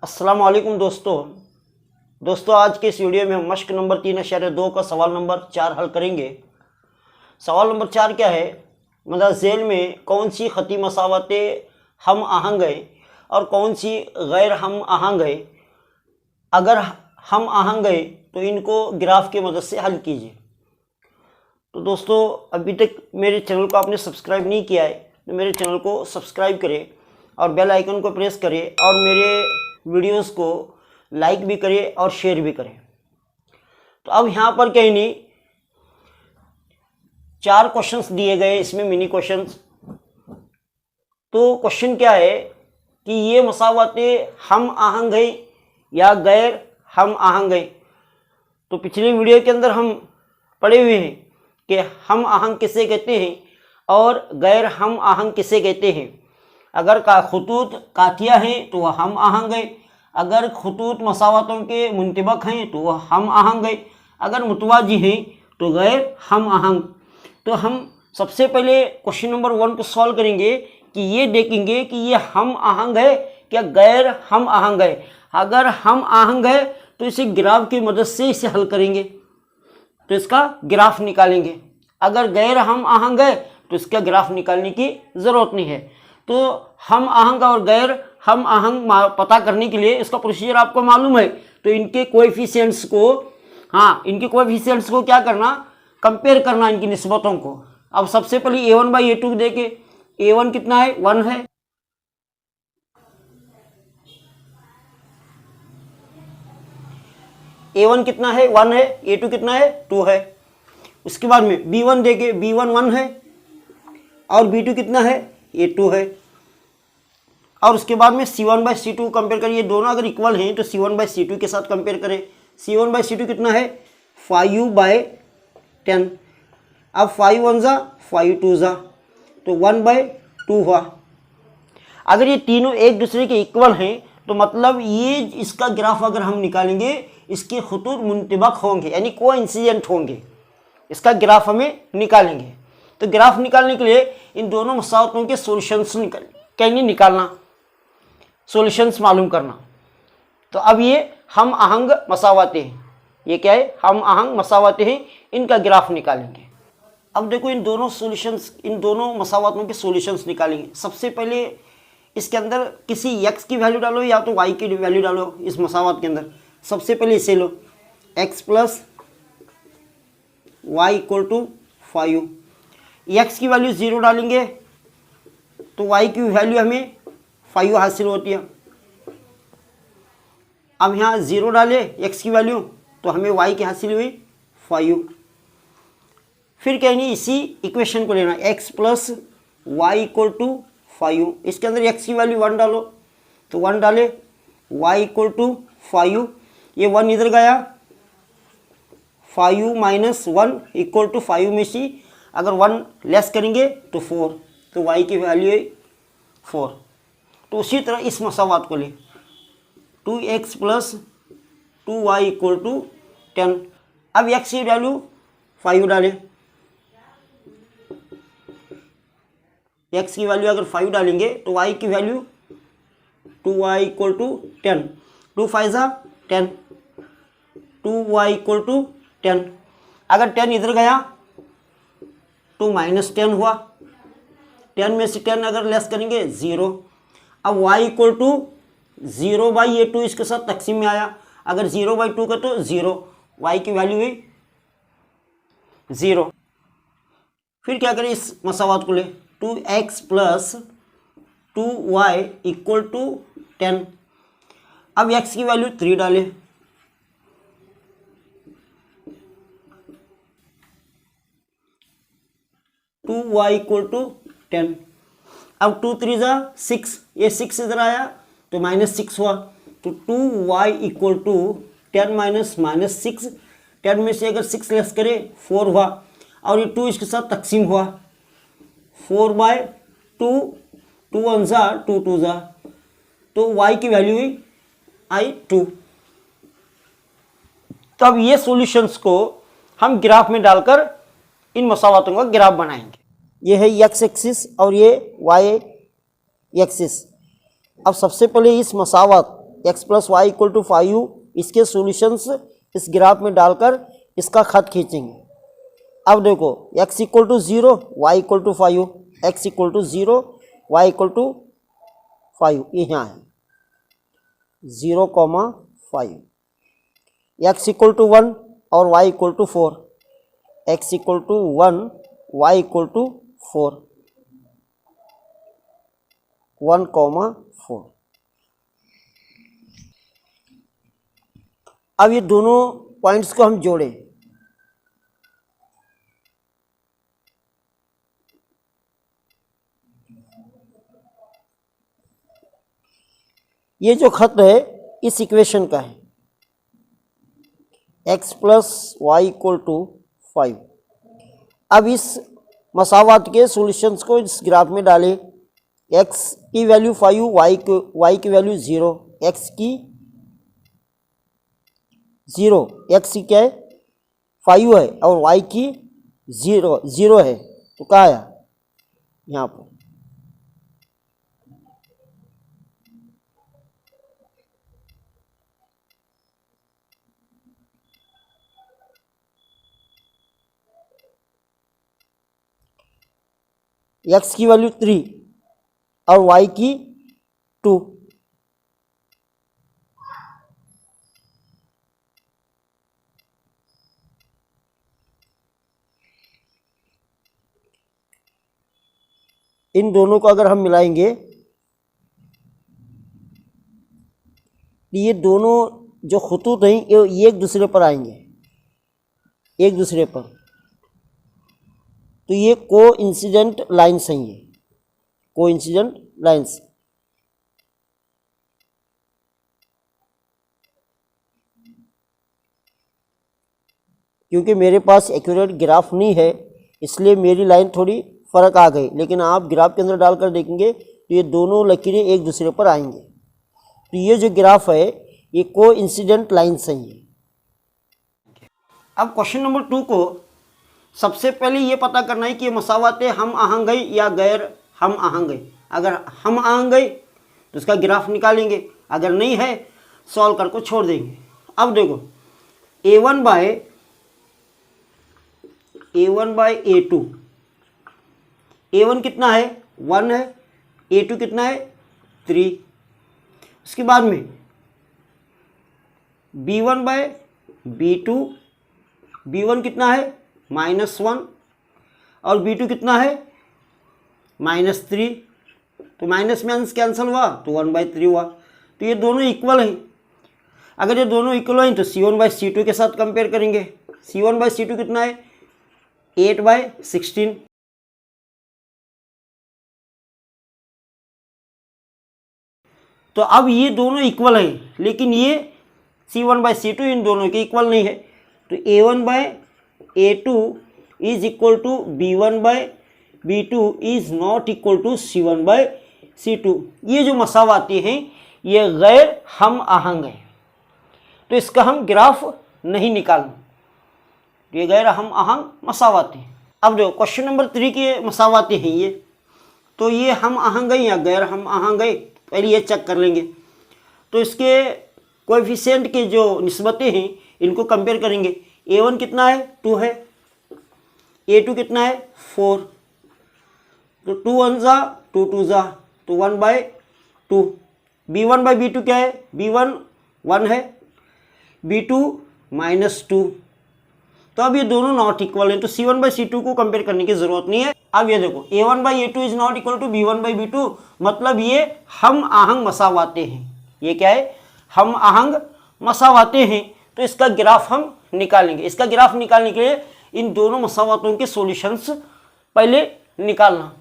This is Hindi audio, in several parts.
अस्सलाम वालेकुम दोस्तों आज के इस वीडियो में हम मश्क नंबर 3.2 का सवाल नंबर 4 हल करेंगे। सवाल नंबर 4 क्या है, मतलब झेल में कौन सी खती मसावतें हम आहंग है और कौन सी गैर हम आहंग है। अगर हम आहंग है तो इनको ग्राफ की मदद से हल कीजिए। तो दोस्तों अभी तक मेरे चैनल को आपने सब्सक्राइब नहीं किया है तो मेरे चैनल को सब्सक्राइब करें और बेल आइकन को प्रेस करें और मेरे वीडियोस को लाइक भी करें और शेयर भी करें। तो अब यहाँ पर कहीं नहीं 4 क्वेश्चंस दिए गए, इसमें मिनी क्वेश्चंस। तो क्वेश्चन क्या है कि ये मसावतें हम आहंग है या गैर हम आहंग है। तो पिछले वीडियो के अंदर हम पढ़े हुए हैं कि हम आहंग किसे कहते हैं और गैर हम आहंग किसे कहते हैं। अगर खतूत कातिया हैं तो वह हम आहंग है, अगर खतूत मसावतों के मुंतबक हैं तो वह हम आहंग है, अगर मुतवाजी हैं तो गैर हम आहंग। तो हम सबसे पहले क्वेश्चन नंबर 1 को सॉल्व करेंगे कि ये देखेंगे कि ये हम आहंग है क्या गैर हम आहंग है। अगर हम आहंग है तो इसे ग्राफ की मदद से इसे हल करेंगे, तो इसका ग्राफ निकालेंगे। अगर गैर हम आहंग है तो इसका ग्राफ निकालने की ज़रूरत नहीं है। तो हम आहंग और गैर हम आहंग पता करने के लिए इसका प्रोसीजर आपको मालूम है। तो इनके कोएफिशिएंट्स को क्या करना, कंपेयर करना इनकी निस्बतों को। अब सबसे पहले a1/a2 देखे, a1 कितना है 1 है, a1 कितना है 1 है, a2 कितना है 2 है। उसके बाद में b1 देखे, b1 1 है और b2 कितना है a2 है। और उसके बाद में c1/c2 कंपेयर करिए, दोनों अगर इक्वल हैं तो c1/c2 के साथ कंपेयर करें। c1/c2 कितना है 5/10। अब 5 1 जा 5 2 जा तो 1/2 हुआ। अगर ये तीनों एक दूसरे के इक्वल हैं तो मतलब ये इसका ग्राफ अगर हम निकालेंगे इसके खतूत मुंतबक होंगे यानी कोइंसिडेंट होंगे, इसका ग्राफ हमें निकालेंगे। तो ग्राफ निकालने के लिए इन दोनों मसावतों के सॉल्यूशंस निकालना, सॉल्यूशंस मालूम करना। तो अब ये हम आहंग मसावतें हैं, ये क्या है हम आहंग मसावतें हैं, इनका ग्राफ निकालेंगे। अब देखो इन दोनों मसावतों के सॉल्यूशंस निकालेंगे। सबसे पहले इसके अंदर किसी x की वैल्यू डालो या तो y की वैल्यू डालो इस मसावत के अंदर। सबसे पहले इसे लो x + y = 5। x की वैल्यू 0 डालेंगे तो y की वैल्यू हमें 5 हासिल होती है। अब यहाँ 0 डाले x की वैल्यू तो हमें y की हासिल हुई 5। फिर कहेंगे इसी इक्वेशन को लेना x + y = 5। इसके अंदर x की वैल्यू 1 डालो तो 1 डाले y = 5, ये 1 इधर गया, 5 - 1 = 5 में से अगर 1 लेस करेंगे तो 4, तो y की वैल्यू है 4। तो उसी तरह इस मसावत को ले 2x + 2y = 10। अब x की वैल्यू 5 डालें, x की वैल्यू अगर 5 डालेंगे तो y की वैल्यू 2y = 10, 2 5 जा 10, 2y = 10। अगर 10 इधर गया तो -10 हुआ, 10 में से 10 अगर लेस करेंगे 0। अब y = 0/a2 इसके साथ तकसीम में आया, अगर 0/2 का तो 0, y की वैल्यू हुई 0। फिर क्या करें इस मसावत को ले 2x + 2y = 10। अब x की वैल्यू 3 डालें, टू y = 10। अब 2 3 जा 6, ये 6 इधर आया तो -6 हुआ, तो 2y = 10 - -6, 10 में से अगर 6 लेस करे 4 हुआ और ये 2 इसके साथ तकसीम हुआ 4/2, 2 1 जा 2 2 जा, तो y की वैल्यू हुई i2। तो अब ये सॉल्यूशंस को हम ग्राफ में डालकर इन मसावतों का ग्राफ बनाएंगे। ये है x एक्सिस और ये y एक्सिस। अब सबसे पहले इस मसावत x plus y equal to 5, इसके सॉल्यूशंस इस ग्राफ में डालकर इसका खत खींचेंगे। अब देखो x equal to 0, y equal to 5, x equal to 0, y equal to 5, ये यहाँ है 0,5, x इक्वल टू 1 और y equal to 4, x equal to 1, y equal to 4, 1,4। अब ये दोनों पॉइंट्स को हम जोड़ें। ये जो खत है इस इक्वेशन का है, x plus y equal to 5। अब इस मसावात के सॉल्यूशंस को इस ग्राफ में डालें। x की वैल्यू 5, y की वैल्यू 0, x की 0, x की क्या है 5 है और y की 0 है, तो कहाँ आया यहाँ पर x की वैल्यू 3 और y की 2। इन दोनों को अगर हम मिलाएंगे ये दोनों जो खतूत हैं ये एक दूसरे पर आएंगे, एक दूसरे पर, तो ये कोइंसिडेंट लाइन्स हैं, ये कोइंसिडेंट लाइन्स। क्योंकि मेरे पास एक्यूरेट ग्राफ नहीं है इसलिए मेरी लाइन थोड़ी फ़र्क आ गई, लेकिन आप ग्राफ के अंदर डालकर देखेंगे तो ये दोनों लकीरें एक दूसरे पर आएंगे। तो ये जो ग्राफ है ये कोइंसिडेंट लाइन्स हैं ये। अब क्वेश्चन नंबर 2 को सबसे पहले ये पता करना है कि ये मसावातें हम आहंग है या गैर हम आहंग है। अगर हम आहंग है तो इसका ग्राफ निकालेंगे, अगर नहीं है सॉल्व कर को छोड़ देंगे। अब देखो a1 बाय a2, a1 कितना है 1 है, a2 कितना है 3। उसके बाद में b1 बाय b2, b1 कितना है -1 और b2 कितना है -3, तो माइनस में अंश कैंसिल हुआ तो 1/3 हुआ। तो ये दोनों इक्वल हैं। अगर ये दोनों इक्वल हैं तो c1/c2 के साथ कंपेयर करेंगे। c1/c2 कितना है 8/16। तो अब ये दोनों इक्वल हैं, लेकिन ये c1/c2 इन दोनों के इक्वल नहीं है। तो a1/a2 is equal to b1/b2 is not equal to c1/c2। ये जो मसावाती हैं ये गैर हम आहंग है, तो इसका हम ग्राफ नहीं निकालना, ये गैर हम आहंग मसावाती। अब जो क्वेश्चन नंबर 3 के मसावाती हैं ये, तो ये हम आहंग है या गैर हम आहंग है पहले ये चेक कर लेंगे। तो इसके कोएफिशिएंट के जो निस्बतें हैं इनको कंपेयर करेंगे। a1 कितना है 2 है, a2 कितना है 4, तो 2 1 जा 2 2 जा तो 1/2। b1/b2 क्या है, b1 1 है, b2 -2। तो अब ये दोनों नॉट इक्वल हैं, तो c1/c2 को कंपेयर करने की जरूरत नहीं है। अब ये देखो a1/a2 is not equal to b1/b2, मतलब ये हम आहंग मसावाते हैं। ये क्या है हम आहंग मसावाते हैं, तो इसका ग्राफ हम निकालेंगे। इसका ग्राफ निकालने के लिए इन दोनों मसावातों के सॉल्यूशंस पहले निकालना।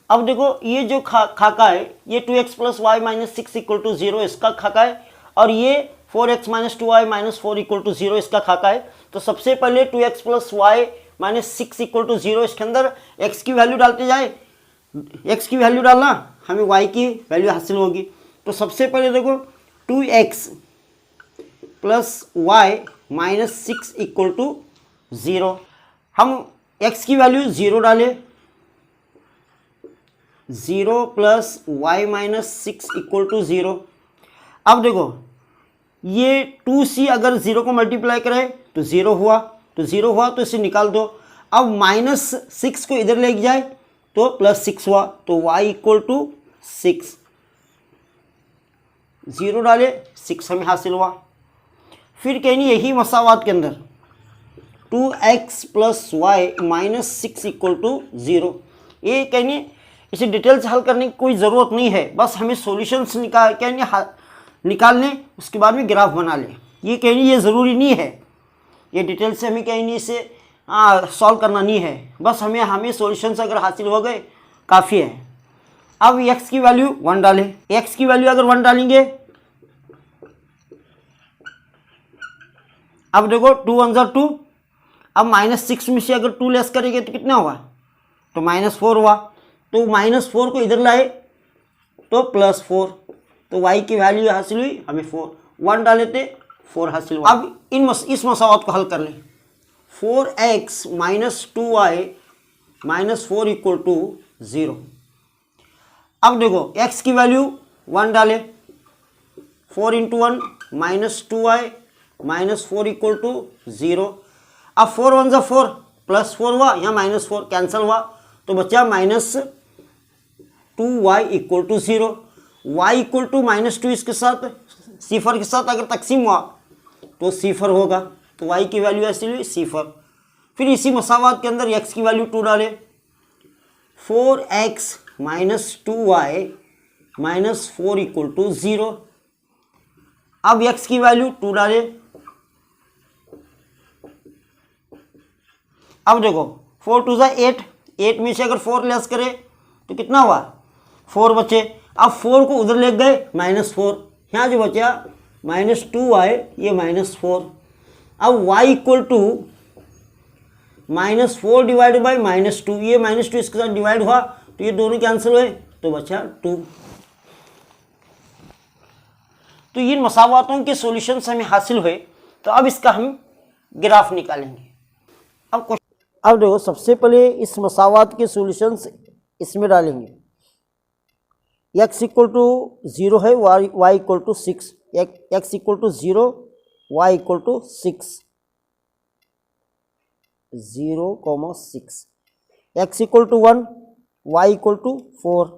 अब देखो ये जो खाका है ये 2x + y - 6 = 0 इसका खाका है, और ये 4x - 2y - 4 = 0 इसका खाका है। तो सबसे पहले 2x + y - 6 = 0, इसके अंदर x की वैल्यू डालते जाए, x की वैल्यू डालना हमें y की वैल्यू हासिल होगी। तो सबसे पहले देखो 2x + y - 6 = 0, हम x की वैल्यू 0 डालें, 0 + y - 6 = 0, अब देखो ये 2c अगर 0 को मल्टीप्लाई करे तो 0 हुआ, तो 0 हुआ तो इसे निकाल दो। अब -6 को इधर ले जाए तो +6 हुआ, तो y इक्वल टू 6, 0 डाले 6 हमें हासिल हुआ। फिर कहीं यही मसावात के अंदर 2x + y - 6 इक्वल टू 0, ये कहीं इसे डिटेल से हल करने की कोई ज़रूरत नहीं है, बस हमें सॉल्यूशंस निकालने उसके बाद में ग्राफ बना लें। ये कहीं ये ज़रूरी नहीं है, ये डिटेल से हमें कहीं इसे सॉल्व करना नहीं है, बस हमें सॉल्यूशंस अगर हासिल हो गए काफ़ी है। अब x की वैल्यू 1 डालें, x की वैल्यू अगर 1 डालेंगे, अब देखो 2 1 ज़ा 2, अब -6 में से अगर 2 लेस करेंगे तो कितना हुआ, तो -4 हुआ, तो -4 को इधर लाए तो +4, तो y की वैल्यू हासिल हुई हमें 4, 1 डाले थे 4 हासिल हुआ। अब इस मसावत को हल कर लें, 4x - 2y - 4 इक्वल टू 0। अब देखो x की वैल्यू 1 डाले, 4 × 1 -2y - 4 इक्वल टू 0। अब 4 1 ज़ा 4, +4 हुआ, यहाँ -4 कैंसिल हुआ, तो बचा -2y equal to 0। y equal to -2 इसके साथ सिफर के साथ अगर तकसीम हुआ तो सिफर होगा, तो y की वैल्यू ऐसी हुई सिफर। फिर इसी मसावात के अंदर x की वैल्यू 2 डाले, 4x - 2y - 4 इक्वल टू 0। अब x की वैल्यू 2 डाले, अब देखो 4 2 ज़ा 8, 8 में से अगर 4 लेस करे तो कितना हुआ, 4 बचे। अब 4 को उधर ले गए -4, यहाँ जो बचा -2y, ये -4। अब y equal to -4 divide by -2, ये -2 इसके साथ डिवाइड हुआ तो ये दोनों कैंसिल हुए, तो बचा 2। तो इन मसावातों के सॉल्यूशंस हमें हासिल हुए, तो अब इसका हम ग्राफ निकालेंगे। अब देखो सबसे पहले इस मसावात के सॉल्यूशंस इसमें डालेंगे, x इक्वल टू 0 है, y equal to 6, x equal to 0, y equal to 6, 0, 6, x equal to 1, y equal to 4।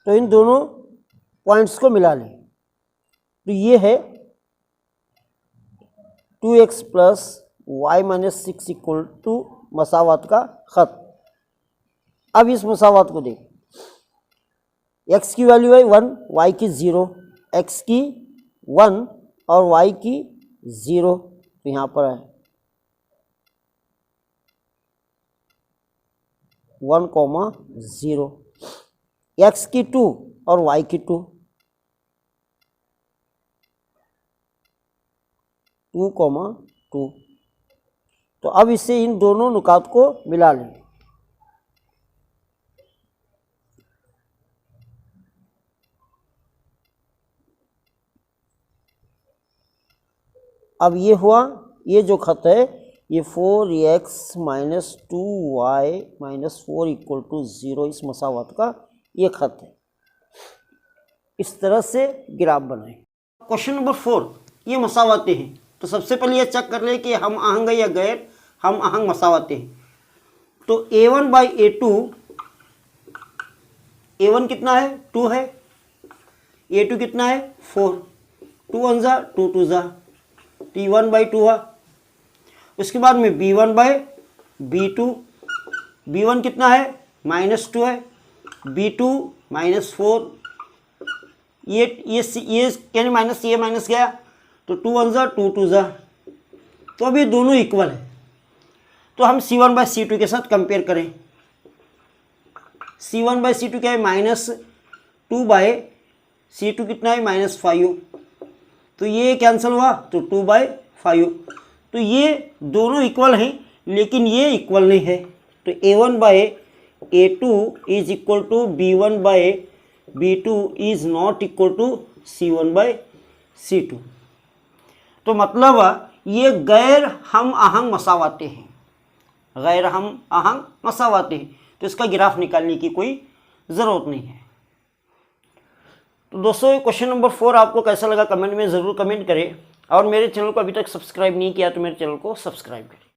तो इन दोनों पॉइंट्स को मिला लें, तो ये है 2x + y - 6 इक्वल टू मसावात का ख़त। अब इस मसावात को देख, x की वैल्यू है 1, y की 0, x की 1 और y की 0, तो यहाँ पर है 1, 0, x की 2 और y की 2, 2, 2। तो अब इसे इन दोनों नुकात को मिला लें, अब ये हुआ, ये जो खत है ये 4x - 2y - 4 इक्वल टू 0, इस मसावत का ये खत है। इस तरह से ग्राफ बनाएं। क्वेश्चन नंबर 4, ये मसावतें हैं, तो सबसे पहले ये चेक कर ले कि हम आहंग या गैर हम आहंग मसावतें हैं। तो a1 बाई a2, a1 कितना है 2 है, a2 कितना है 4, 2 1 ज़ा 2 2 ज़ा, t1 बाई 2 हुआ। उसके बाद में b1 बाई b2, b1 कितना है -2 है, b2 -4, ये यानी माइनस ये माइनस गया, तो 2 1 ज़ा 2 2 ज़ा, तो अब ये दोनों इक्वल है। तो हम c1 बाई c2 के साथ कंपेयर करें, c1 बाई c2 क्या है -2 बाई c2 कितना है -5, तो ये कैंसिल हुआ तो 2 बाई 5, तो ये दोनों इक्वल हैं लेकिन ये इक्वल नहीं है, तो a1 by a2 is equal to b1 by b2 is not equal to c1 by c2। तो मतलब ये गैर हम आहंग मसावाते हैं, गैर हम आहंग मसावाते हैं, तो इसका ग्राफ निकालने की कोई ज़रूरत नहीं है। तो दोस्तों ये क्वेश्चन नंबर 4 आपको कैसा लगा कमेंट में ज़रूर कमेंट करें, और मेरे चैनल को अभी तक सब्सक्राइब नहीं किया तो मेरे चैनल को सब्सक्राइब करें।